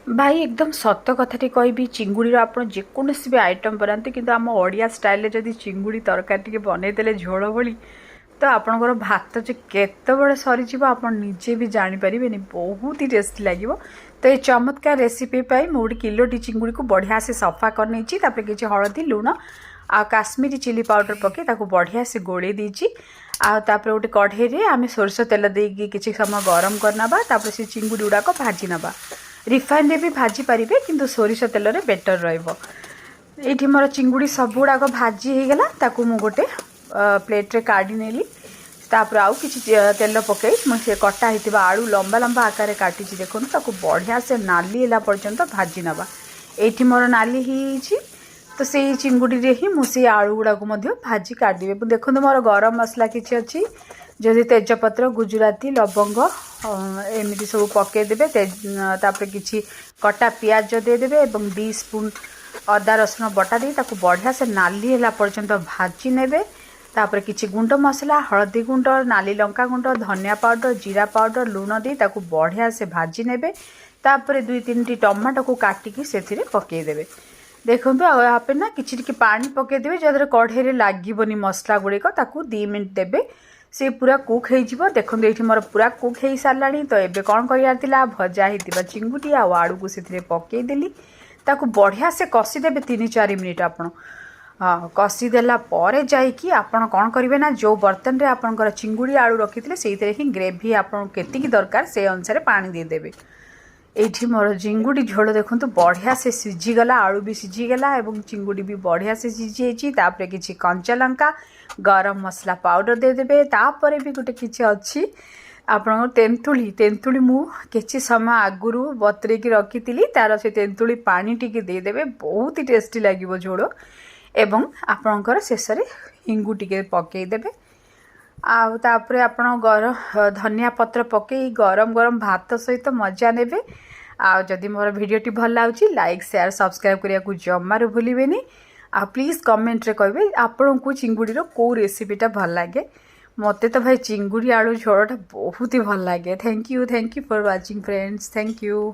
भाई एकदम सत कथाटी कहबी चिंगुड़ी आप जेकोसी भी आइटम बनाते कि आम ओडिया स्टाइल जदि चिंगुड़ी तरकारी बनईदे झोल भली तो आपणकर भात जो केतबे सरीज आप निजे भी जापर बहुत ही टेस्टी लगे। तो ये चमत्कार रेसिपी मुझे किलोटी चिंगुड़ी को बढ़िया से सफा कर नहीं कि हलदी लुण आ काश्मीरी चिली पाउडर पकई बढ़िया से गोले देती आपर गोटे कढ़ई आम सोरष तेल देकी किसी समय गरम करना से चिंगुड़ी गुड़ाक भाजी नवा रिफाइन भी भाजी पारे कि सोरिष तेल रे बेटर रही मोर चिंगुड़ी सब गुड़ाक भाजी हो गला मु गोटे प्लेट्रे काढ़ी नेली तापर आउ कि तेल पकई मुझे कटा होता आलू लंबा लंबा आकार काटी देखो बढ़िया से नाली है पर्यंत भाजी नवा ये मोर नाली ही तो से चिंगुड़ी रे ही मुझे आलू गुड़ाक भाजी काटिदेवे। देखो मोर गरम मसला किसी अच्छी जदि तेजपत्र गुजराती लवंग एमती सब पकईदेवे तापर किसी कटा पियाज देदेवे 2 स्पून अदा रसुण बटा दे बढ़िया से नाली है पर्यंत भाजी नेबे। तापर किसी गुंड मसला हलदी गुंड नाली लंका गुंड धनिया पाउडर जीरा पाउडर लुण दे बढ़िया से भाजी नेबे। तापर 2-3टी टमाटो को काटिकी से पकईदेवे। देखो आप ना कि पानी पकईदेवे जहाँ कढ़ई लगे मसला गुड़िक 2 मिनट देवे से पूरा कुक हो। देखो ये मोर पूरा कुक हो सारा तो ये कौन कर भजा होता चिंगुड़ी आलू को से पकईदेली बढ़िया से कषिदेवे 3-4 मिनिट आप हाँ कषिदेला जाकि आपड़ कौन करेंगे ना जो बर्तन में आपंकर चिंगुड़ी आलू रखी थे से ही ग्रेवी आपको केतिकी दरकार से अनुसार पानी देदेवे। ये मोर चिंगुड़ी झोल देखो बढ़िया से सीझीगला आलू भी सीझीगला और चिंगुड़ी भी बढ़िया से सीझी तापर किसी कंचा लंका गरम मसला पाउडर देदेवे। तापर भी गोटे किसी अच्छी आपन तेंतुली मु किसी समय आगुरी बतरेकी रखी तार से तेंतुली पानी टिके देदेवे बहुत ही टेस्टी लगे झोल एवं आपणकर शेष हिंगु टिके पकईदेवे आपर आपण गरम धनिया पत्र पकई गरम गरम भात सहित मजा नेबे। जदि मोर भिडियोटी भल लगे लाइक शेयर सब्सक्राइब करने को जमार भूलें प्लीज कमेंट रे कहे आपण को चिंगुड़ी को रेसिपीटा भल लगे। मत तो भाई चिंगुड़ी आलू झोलटा बहुत ही भल लगे। Thank you for watching friends. Thank you.